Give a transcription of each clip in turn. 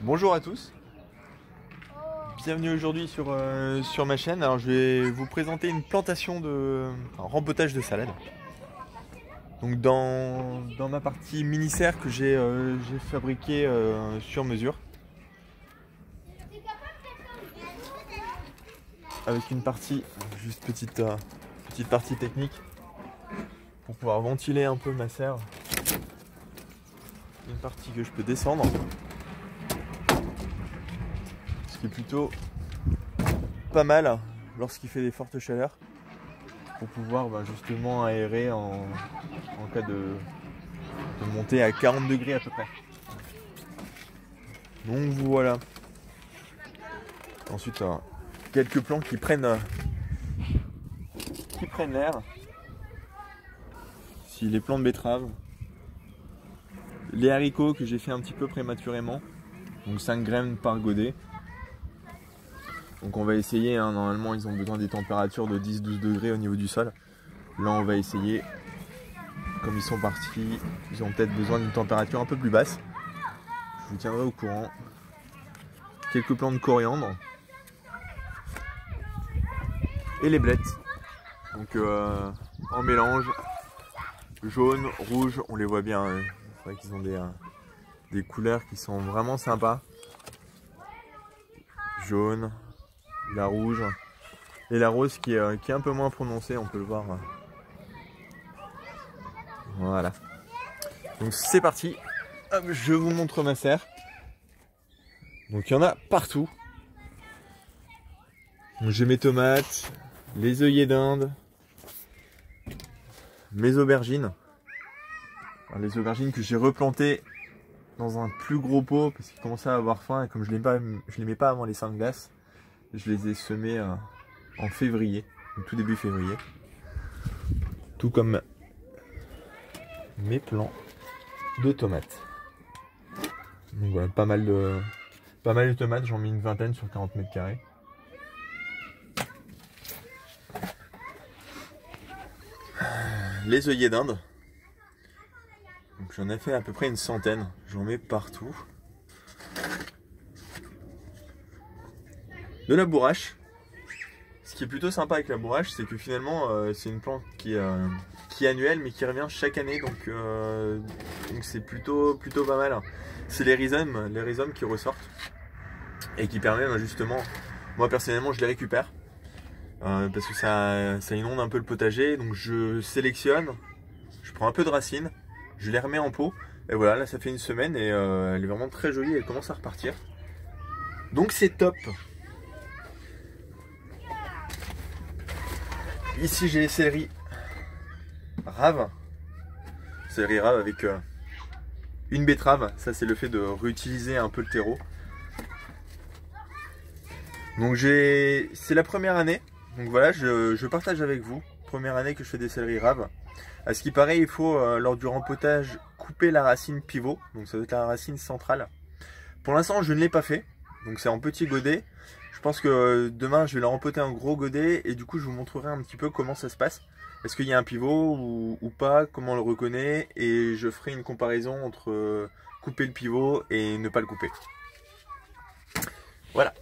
Bonjour à tous, bienvenue aujourd'hui sur ma chaîne. Alors je vais vous présenter une plantation un rempotage de salade. Donc dans ma partie mini-serre que j'ai fabriqué sur mesure. Avec une partie, juste petite partie technique pour pouvoir ventiler un peu ma serre. Une partie que je peux descendre. Ce qui est plutôt pas mal lorsqu'il fait des fortes chaleurs pour pouvoir justement aérer en cas de montée à 40 degrés à peu près. Donc voilà. Ensuite quelques plants qui prennent l'air. Ici les plants de betterave, les haricots que j'ai fait un petit peu prématurément, donc 5 graines par godet. Donc on va essayer, normalement ils ont besoin des températures de 10-12 degrés au niveau du sol. Là on va essayer, comme ils sont partis, ils ont peut-être besoin d'une température un peu plus basse. Je vous tiendrai au courant. Quelques plants de coriandre. Et les blettes. Donc en mélange, jaune, rouge, on les voit bien. C'est vrai qu'ils ont des couleurs qui sont vraiment sympas. Jaune, la rouge et la rose qui est un peu moins prononcée, on peut le voir. Voilà. Donc c'est parti. Hop, je vous montre ma serre. Donc il y en a partout. J'ai mes tomates, les œillets d'Inde, mes aubergines. Alors, les aubergines que j'ai replantées dans un plus gros pot parce qu'ils commençaient à avoir faim et comme je les mets pas avant les 5 glaces, je les ai semées en février, donc tout début février. Tout comme mes plants de tomates. Donc voilà, pas mal de tomates, j'en mets une vingtaine sur 40 mètres carrés. Les œillets d'Inde. Donc j'en ai fait à peu près une centaine, j'en mets partout. De la bourrache. Ce qui est plutôt sympa avec la bourrache, c'est que finalement c'est une plante qui est annuelle mais qui revient chaque année, donc c'est plutôt pas mal. C'est les rhizomes qui ressortent et qui permettent justement, moi personnellement je les récupère parce que ça inonde un peu le potager, donc je sélectionne, je prends un peu de racines, je les remets en pot et voilà, là ça fait une semaine et elle est vraiment très jolie, elle commence à repartir, donc c'est top. Ici j'ai les céleri rave avec une betterave. Ça c'est le fait de réutiliser un peu le terreau. Donc c'est la première année, donc voilà, je partage avec vous. Première année que je fais des céleri raves. À ce qui paraît, il faut lors du rempotage couper la racine pivot, donc ça doit être la racine centrale. Pour l'instant je ne l'ai pas fait, donc c'est en petit godet. Je pense que demain je vais la rempoter en gros godet et du coup je vous montrerai un petit peu comment ça se passe. Est-ce qu'il y a un pivot ou pas, comment on le reconnaît, et je ferai une comparaison entre couper le pivot et ne pas le couper. Voilà.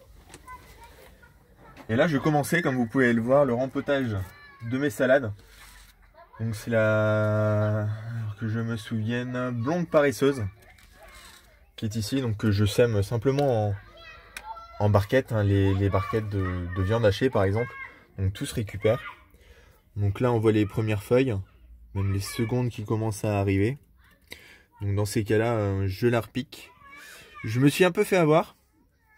Et là je vais commencer, comme vous pouvez le voir, le rempotage de mes salades. Donc c'est la, que je me souvienne, blonde paresseuse qui est ici, donc que je sème simplement en barquettes, hein, les barquettes de viande hachée par exemple. Donc tout se récupère. Donc là on voit les premières feuilles, même les secondes qui commencent à arriver. Donc dans ces cas-là, je la repique. Je me suis un peu fait avoir.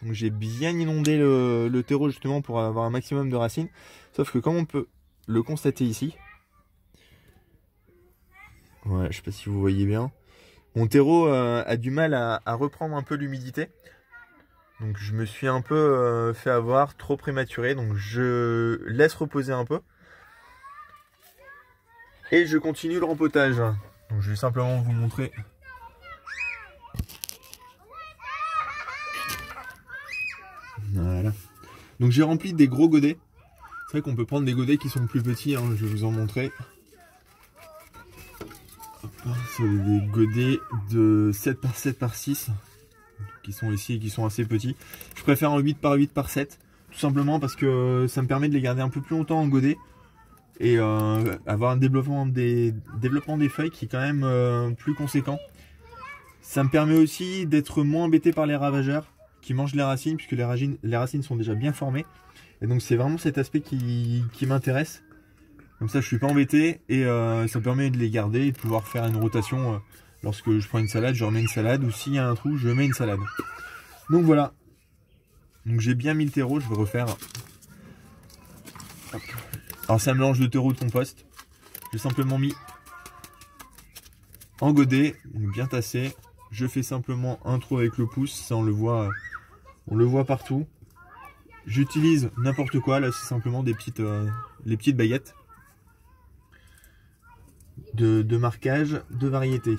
Donc j'ai bien inondé le terreau justement pour avoir un maximum de racines. Sauf que comme on peut le constater ici, voilà, je sais pas si vous voyez bien, mon terreau a du mal à reprendre un peu l'humidité. Donc je me suis un peu fait avoir, trop prématuré. Donc je laisse reposer un peu. Et je continue le rempotage. Donc je vais simplement vous montrer. Voilà. Donc j'ai rempli des gros godets. C'est vrai qu'on peut prendre des godets qui sont plus petits, hein, je vais vous en montrer. C'est des godets de 7 par 7 par 6. qui sont ici et qui sont assez petits. Je préfère un 8 par 8 par 7, tout simplement parce que ça me permet de les garder un peu plus longtemps en godet et avoir un développement des feuilles qui est quand même plus conséquent. Ça me permet aussi d'être moins embêté par les ravageurs qui mangent les racines, puisque les racines sont déjà bien formées. Et donc c'est vraiment cet aspect qui m'intéresse. Comme ça je suis pas embêté et ça me permet de les garder et de pouvoir faire une rotation. Lorsque je prends une salade, je remets une salade, ou s'il y a un trou, je mets une salade. Donc voilà. Donc j'ai bien mis le terreau, je vais refaire. Hop. Alors c'est un mélange de terreau et de compost. J'ai simplement mis en godet, donc bien tassé. Je fais simplement un trou avec le pouce, ça on le voit partout. J'utilise n'importe quoi, là c'est simplement des petites, les petites baguettes de marquage de variété.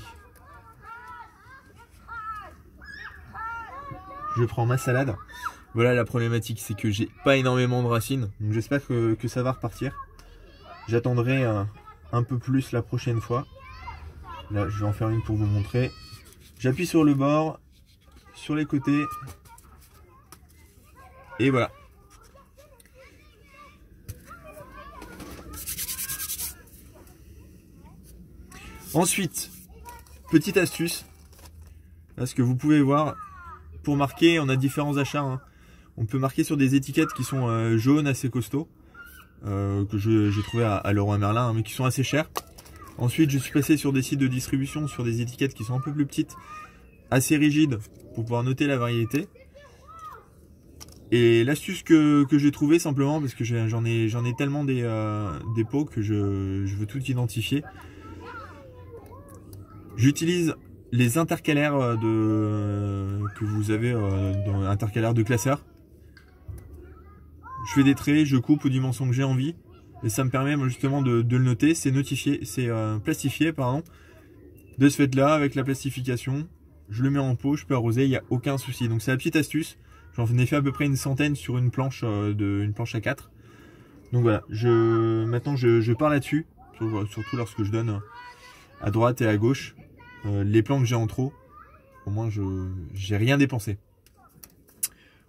Je prends ma salade. Voilà, la problématique, c'est que j'ai pas énormément de racines, donc j'espère que ça va repartir. J'attendrai un peu plus la prochaine fois. Là, je vais en faire une pour vous montrer. J'appuie sur le bord, sur les côtés, et voilà. Ensuite, petite astuce, là, ce que vous pouvez voir, pour marquer, on a différents achats, hein. On peut marquer sur des étiquettes qui sont jaunes, assez costauds, que j'ai trouvé à Leroy Merlin, hein, mais qui sont assez chers. Ensuite, je suis passé sur des sites de distribution, sur des étiquettes qui sont un peu plus petites, assez rigides, pour pouvoir noter la variété. Et l'astuce que j'ai trouvée, simplement, parce que j'en ai tellement des pots que je veux tout identifier. J'utilise les intercalaires que vous avez, intercalaires de classeur. Je fais des traits, je coupe aux dimensions que j'ai envie. Et ça me permet justement de le noter. C'est notifié, c'est plastifié, pardon. De ce fait là, avec la plastification, je le mets en pot, je peux arroser, il n'y a aucun souci. Donc c'est la petite astuce. J'en ai fait à peu près une centaine sur une planche, une planche à 4. Donc voilà, maintenant je pars là-dessus. Surtout lorsque je donne à droite et à gauche les plants que j'ai en trop. Au moins j'ai rien dépensé.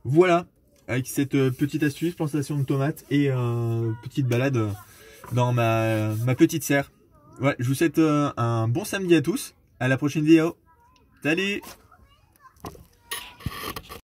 Voilà. Avec cette petite astuce, plantation de tomates et petite balade dans ma petite serre. Ouais, je vous souhaite un bon samedi à tous. À la prochaine vidéo. Salut!